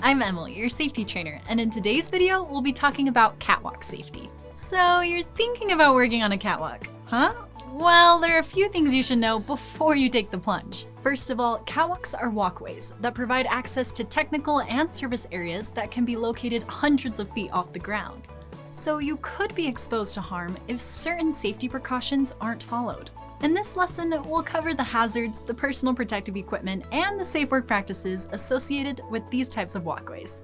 I'm Emily, your safety trainer, and in today's video, we'll be talking about catwalk safety. So you're thinking about working on a catwalk, huh? Well, there are a few things you should know before you take the plunge. First of all, catwalks are walkways that provide access to technical and service areas that can be located hundreds of feet off the ground. So you could be exposed to harm if certain safety precautions aren't followed. In this lesson, we'll cover the hazards, the personal protective equipment, and the safe work practices associated with these types of walkways.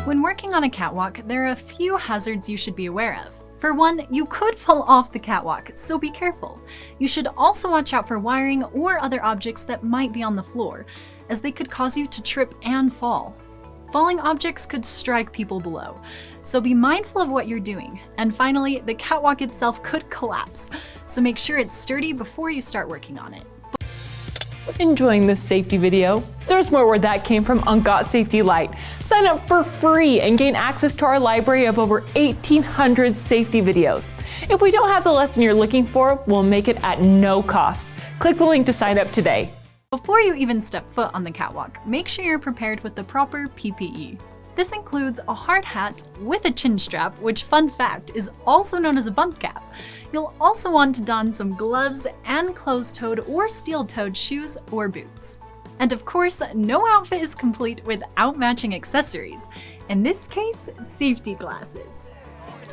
When working on a catwalk, there are a few hazards you should be aware of. For one, you could fall off the catwalk, so be careful. You should also watch out for wiring or other objects that might be on the floor, as they could cause you to trip and fall. Falling objects could strike people below, so be mindful of what you're doing. And finally, the catwalk itself could collapse, so make sure it's sturdy before you start working on it. Enjoying this safety video? There's more where that came from on Got Safety Lite. Sign up for free and gain access to our library of over 1,800 safety videos. If we don't have the lesson you're looking for, we'll make it at no cost. Click the link to sign up today. Before you even step foot on the catwalk, make sure you're prepared with the proper PPE. This includes a hard hat with a chin strap, which, fun fact, is also known as a bump cap. You'll also want to don some gloves and closed-toed or steel-toed shoes or boots. And of course, no outfit is complete without matching accessories. In this case, safety glasses.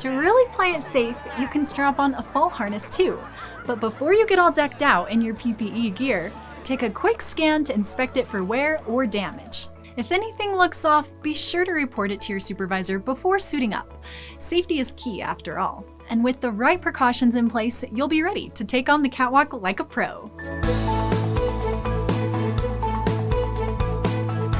To really play it safe, you can strap on a full harness too. But before you get all decked out in your PPE gear, take a quick scan to inspect it for wear or damage. If anything looks off, be sure to report it to your supervisor before suiting up. Safety is key after all, and with the right precautions in place, you'll be ready to take on the catwalk like a pro.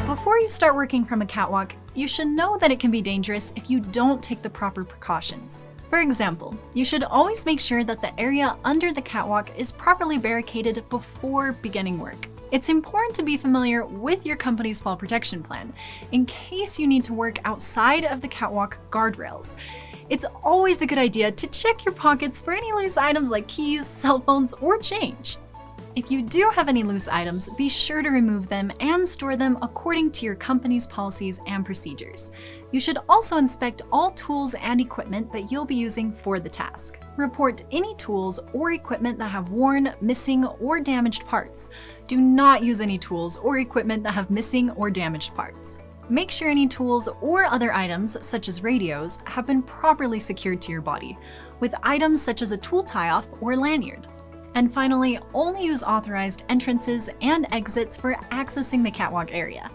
Before you start working from a catwalk, you should know that it can be dangerous if you don't take the proper precautions. For example, you should always make sure that the area under the catwalk is properly barricaded before beginning work. It's important to be familiar with your company's fall protection plan in case you need to work outside of the catwalk guardrails. It's always a good idea to check your pockets for any loose items like keys, cell phones, or change. If you do have any loose items, be sure to remove them and store them according to your company's policies and procedures. You should also inspect all tools and equipment that you'll be using for the task. Report any tools or equipment that have worn, missing, or damaged parts. Do not use any tools or equipment that have missing or damaged parts. Make sure any tools or other items, such as radios, have been properly secured to your body, with items such as a tool tie-off or lanyard. And finally, only use authorized entrances and exits for accessing the catwalk area.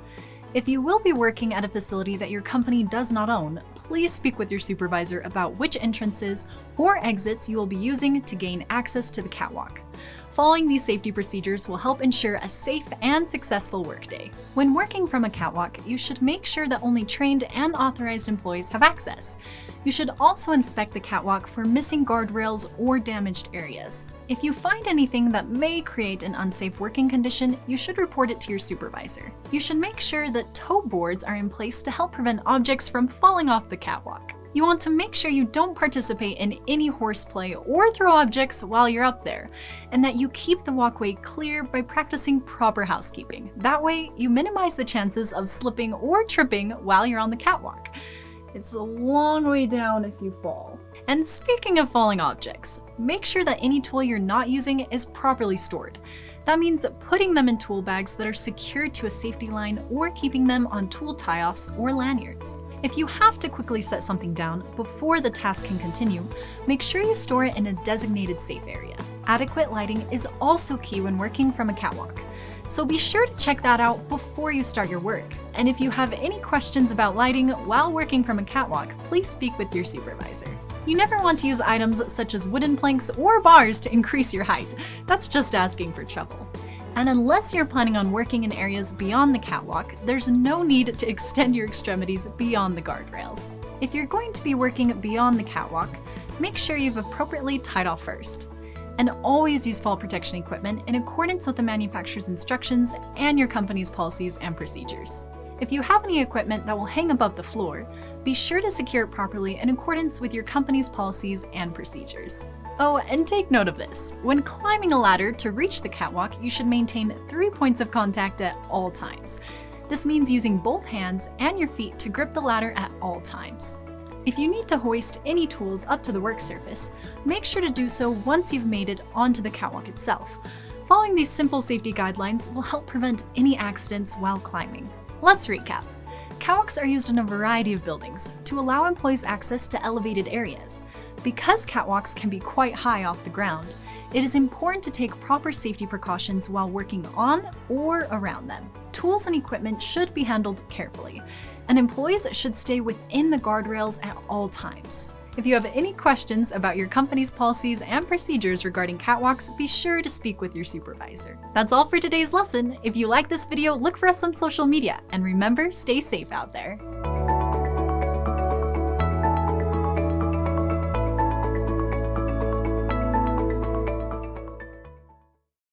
If you will be working at a facility that your company does not own, please speak with your supervisor about which entrances or exits you will be using to gain access to the catwalk. Following these safety procedures will help ensure a safe and successful workday. When working from a catwalk, you should make sure that only trained and authorized employees have access. You should also inspect the catwalk for missing guardrails or damaged areas. If you find anything that may create an unsafe working condition, you should report it to your supervisor. You should make sure that tow boards are in place to help prevent objects from falling off the catwalk. You want to make sure you don't participate in any horseplay or throw objects while you're up there, and that you keep the walkway clear by practicing proper housekeeping. That way, you minimize the chances of slipping or tripping while you're on the catwalk. It's a long way down if you fall. And speaking of falling objects, make sure that any tool you're not using is properly stored. That means putting them in tool bags that are secured to a safety line or keeping them on tool tie-offs or lanyards. If you have to quickly set something down before the task can continue, make sure you store it in a designated safe area. Adequate lighting is also key when working from a catwalk, so be sure to check that out before you start your work. And if you have any questions about lighting while working from a catwalk, please speak with your supervisor. You never want to use items such as wooden planks or bars to increase your height. That's just asking for trouble. And unless you're planning on working in areas beyond the catwalk, there's no need to extend your extremities beyond the guardrails. If you're going to be working beyond the catwalk, make sure you've appropriately tied off first. And always use fall protection equipment in accordance with the manufacturer's instructions and your company's policies and procedures. If you have any equipment that will hang above the floor, be sure to secure it properly in accordance with your company's policies and procedures. Oh, and take note of this. When climbing a ladder to reach the catwalk, you should maintain 3 points of contact at all times. This means using both hands and your feet to grip the ladder at all times. If you need to hoist any tools up to the work surface, make sure to do so once you've made it onto the catwalk itself. Following these simple safety guidelines will help prevent any accidents while climbing. Let's recap. Catwalks are used in a variety of buildings to allow employees access to elevated areas. Because catwalks can be quite high off the ground, it is important to take proper safety precautions while working on or around them. Tools and equipment should be handled carefully, and employees should stay within the guardrails at all times. If you have any questions about your company's policies and procedures regarding catwalks, be sure to speak with your supervisor. That's all for today's lesson. If you like this video, look for us on social media, and remember, stay safe out there.